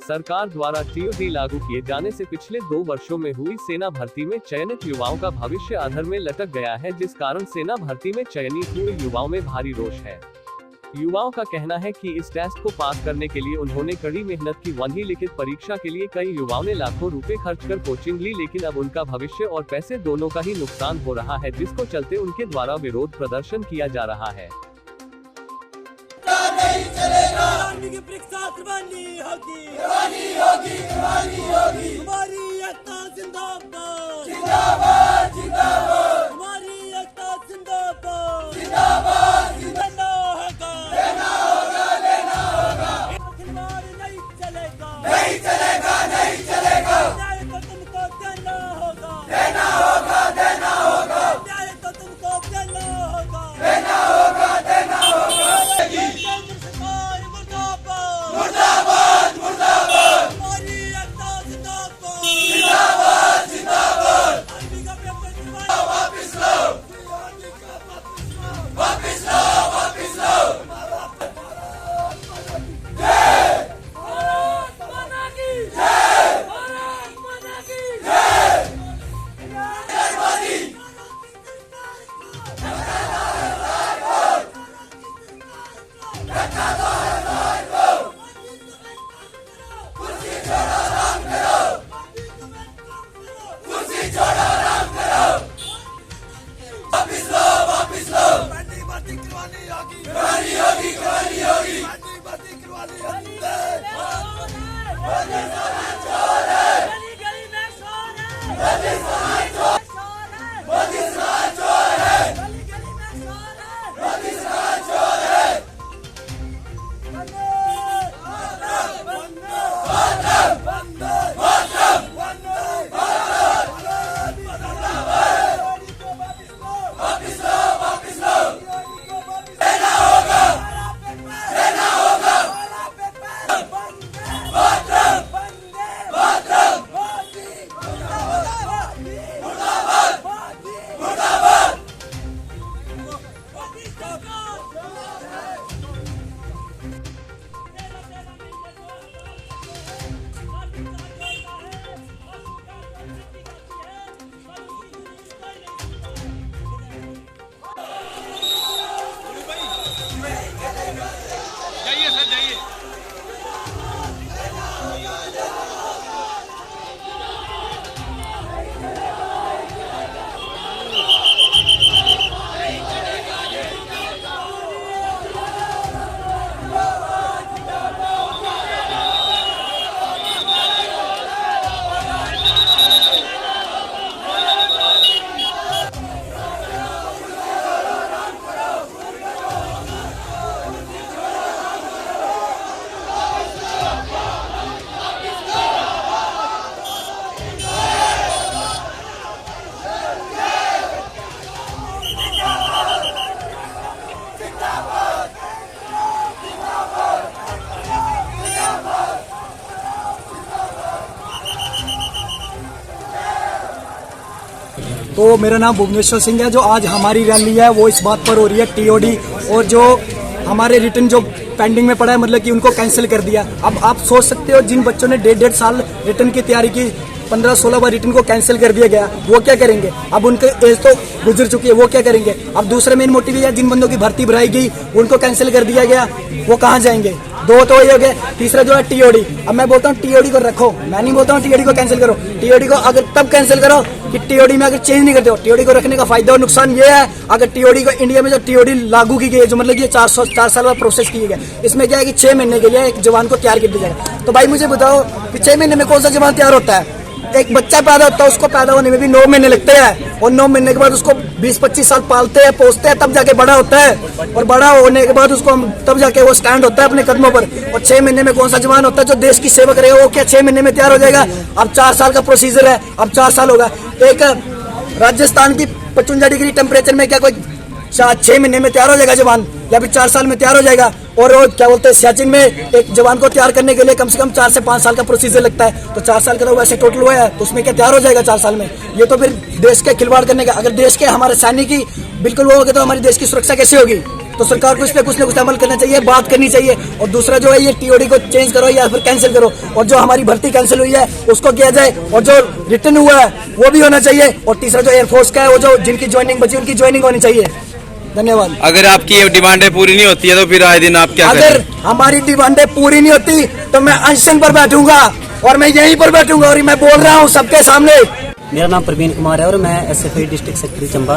सरकार द्वारा टीओडी लागू किए जाने से पिछले 2 वर्षों में हुई सेना भर्ती में चयनित युवाओं का भविष्य अधर में लटक गया है, जिस कारण सेना भर्ती में चयनित हुए युवाओं में भारी रोष है। युवाओं का कहना है कि इस टेस्ट को पास करने के लिए उन्होंने कड़ी मेहनत की। वहीं लिखित परीक्षा के लिए कई युवाओं ने लाखों रुपए खर्च कर कोचिंग ली, लेकिन अब उनका भविष्य और पैसे दोनों का ही नुकसान हो रहा है, जिसको चलते उनके द्वारा विरोध प्रदर्शन किया जा रहा है। तो मेरा नाम भुवनेश्वर सिंह है। जो आज हमारी रैली है वो इस बात पर हो रही है टीओडी और जो हमारे रिटर्न जो पेंडिंग में पड़ा है, मतलब कि उनको कैंसिल कर दिया। अब आप सोच सकते हो जिन बच्चों ने 1.5 साल रिटर्न की तैयारी की, 15-16 बार रिटर्न को कैंसिल कर दिया गया, वो क्या करेंगे? अब उनकी एज तो गुजर चुकी है, वो क्या करेंगे? अब दूसरा मेन मोटिव है, जिन बंदों की भर्ती भराई गई उनको कैंसिल कर दिया गया, वो कहाँ जाएंगे? 2 तो ये हो गए। तीसरा जो है टीओडी। अब मैं बोलता हूँ टीओडी को रखो, मैं नहीं बोलता हूँ टीओडी को कैंसिल करो। टीओडी को अगर तब कैंसिल करो कि टीओडी में अगर चेंज नहीं करते हो। टीओडी को रखने का फायदा और नुकसान ये है, अगर टीओडी को इंडिया में जो टीओडी लागू की गई है, जो मतलब ये 4 साल का प्रोसेस किया गया, इसमें क्या है कि 6 महीने के लिए एक जवान को तैयार कर दिया जाएगा। तो भाई मुझे बताओ कि 6 महीने में कौन सा जवान तैयार होता है? एक बच्चा पैदा होता है, उसको पैदा होने में भी 9 महीने लगते हैं, और 9 महीने के बाद उसको 20-25 साल पालते हैं, पोसते हैं, तब जाके बड़ा होता है, और बड़ा होने के बाद उसको तब जाके वो स्टैंड होता है अपने कदमों पर। और 6 महीने में कौन सा जवान होता है जो देश की सेवा करेगा? वो क्या 6 महीने में तैयार हो जाएगा? अब 4 साल का प्रोसीजर है, अब 4 साल होगा। एक राजस्थान की 55 डिग्री टेम्परेचर में क्या कोई 6 महीने में तैयार हो जाएगा जवान, या फिर 4 साल में तैयार हो जाएगा? और क्या बोलते हैं, सियाचिन में एक जवान को तैयार करने के लिए कम से कम 4 से 5 साल का प्रोसीजर लगता है। तो 4 साल का तो वैसे टोटल हुआ है, तो उसमें क्या तैयार हो जाएगा 4 साल में? ये तो फिर देश के खिलवाड़ करने का। अगर देश के हमारे सैनिक ही बिल्कुल वो हो गए तो हमारी देश की सुरक्षा कैसे होगी? तो सरकार को इस पे कुछ ना कुछ अमल करना चाहिए, बात करनी चाहिए। और दूसरा जो है ये टीओडी को चेंज करो या फिर कैंसिल करो, और जो हमारी भर्ती कैंसिल हुई है उसको किया जाए, और जो रिटर्न हुआ है वो भी होना चाहिए। और तीसरा जो एयरफोर्स का है वो जो जिनकी ज्वाइनिंग बची उनकी ज्वाइनिंग होनी चाहिए। धन्यवाद। अगर आपकी ये डिमांडें पूरी नहीं होती है तो फिर आए दिन आप क्या अगर करें? हमारी डिमांडें पूरी नहीं होती तो मैं अनशन पर बैठूंगा, और मैं यहीं पर बैठूंगा, और मैं बोल रहा हूँ सबके सामने। मेरा नाम प्रवीण कुमार है और मैं एसएफआई डिस्ट्रिक्ट सेक्रेटरी चंबा।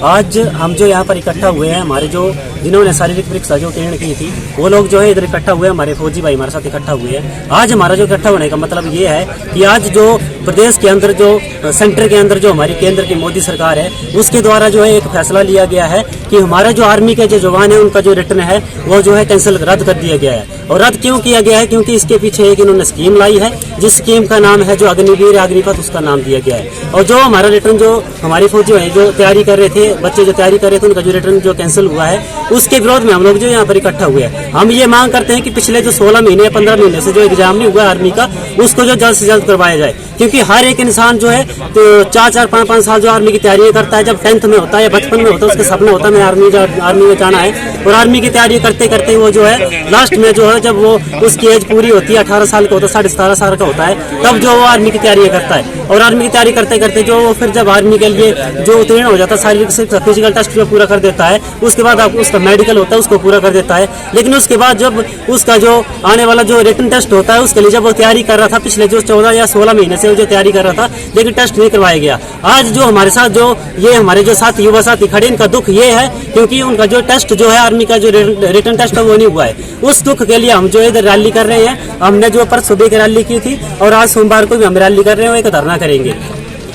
आज हम जो यहाँ पर इकट्ठा हुए हैं, हमारे जो जिन्होंने शारीरिक परीक्षा जो उत्तीर्ण की थी वो लोग जो है इधर इकट्ठा हुए हैं, हमारे फौजी भाई हमारे साथ इकट्ठा हुए हैं। आज हमारा जो इकट्ठा होने का मतलब ये है कि आज जो प्रदेश के अंदर जो सेंटर के अंदर जो हमारी केंद्र की मोदी सरकार है उसके द्वारा जो है एक फैसला लिया गया है कि हमारा जो आर्मी के जो जवान है उनका जो रिटर्न है वो जो है कैंसिल रद्द कर दिया गया है। और रद्द क्यों किया गया है? क्योंकि इसके पीछे एक इन्होंने स्कीम लाई है, जिस स्कीम का नाम है जो अग्निवीर अग्निपथ, उसका नाम दिया गया है। और जो हमारा रिटर्न जो हमारे फौजी है जो तैयारी कर रहे थे, बच्चे जो तैयारी कर रहे थे, उनका जो रिटर्न जो कैंसिल हुआ है उसके विरोध में हम लोग जो यहाँ पर इकट्ठा हुए हैं। हम ये मांग करते हैं कि पिछले जो 16 महीने या 15 महीने से जो एग्जाम नहीं हुआ आर्मी का, उसको जो जल्द से जल्द करवाया जाए। क्योंकि हर एक इंसान जो है तो 4-4, 5-5 साल जो आर्मी की तैयारी करता है, जब 10th में होता है या बचपन में होता है उसका सपना होता है मैं आर्मी में जाना है, और आर्मी की तैयारी करते करते वो जो है लास्ट में जो है जब वो उसकी एज पूरी होती है 18 साल का होता है, 17.5 साल का होता है, तब जो वो आर्मी की तैयारी करता है। और आर्मी की तैयारी करते करते जो वो फिर जब आर्मी के लिए जो उत्तीर्ण हो जाता है, शारीरिक से फिजिकल टेस्ट जो पूरा कर देता है, उसके बाद आप उसका मेडिकल होता है उसको पूरा कर देता है। लेकिन उसके बाद जब उसका जो आने वाला जो रिटन टेस्ट होता है उसके लिए जब वो तैयारी कर रहा था पिछले जो 14 या 16 महीने से वो जो तैयारी कर रहा था, लेकिन टेस्ट नहीं करवाया गया। आज जो हमारे साथ जो ये हमारे जो साथ युवा साथी खड़े, इनका दुख ये है क्योंकि उनका जो टेस्ट जो है आर्मी का जो रिटन टेस्ट है वो नहीं हुआ है। उस दुख के लिए हम जो इधर रैली कर रहे हैं। हमने जो पर सुबह की रैली की थी और आज सोमवार को भी हम रैली कर रहे हैं, एक धरना करेंगे।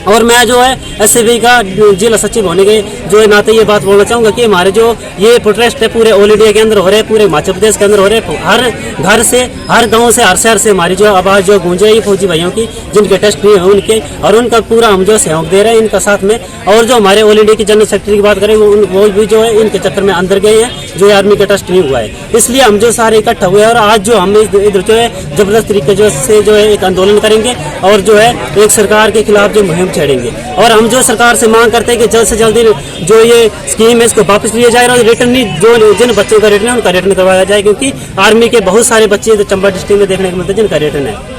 और मैं जो है एसएफआई का जिला सचिव होने के जो नाते ये बात बोलना चाहूंगा कि हमारे जो ये प्रोटेस्ट है पूरे ऑल इंडिया के अंदर हो रहे हैं, पूरे हिमाचल प्रदेश के अंदर हो रहे हैं। हर घर से, हर गांव से, हर शहर से हमारी जो आवाज जो गूंज रही है फौजी भाइयों की, जिनके टेस्ट नहीं है उनके, और उनका पूरा हम जो सहयोग दे रहे हैं इनका साथ में। और जो हमारे ऑल इंडिया की जनरल सेक्रेटरी की बात करें वो भी जो है इनके चक्कर में अंदर गए हैं, जो आर्मी का टेस्ट नहीं हुआ है। इसलिए हम जो सारे इकट्ठा हुए हैं और आज जो हम इधर जो है जबरदस्त तरीके से जो है एक आंदोलन करेंगे और जो है एक सरकार के खिलाफ जो मुहिम छेड़ेंगे। और हम जो सरकार से मांग करते हैं कि जल्द से जल्द जो ये स्कीम है इसको वापस लिया जाए और रिटर्न नहीं जो जिन बच्चों का रिटर्न है उनका रिटर्न करवाया जाए, क्योंकि आर्मी के बहुत सारे बच्चे चंबा डिस्ट्रिक्ट में देखने को मिलते हैं जिनका रिटर्न है।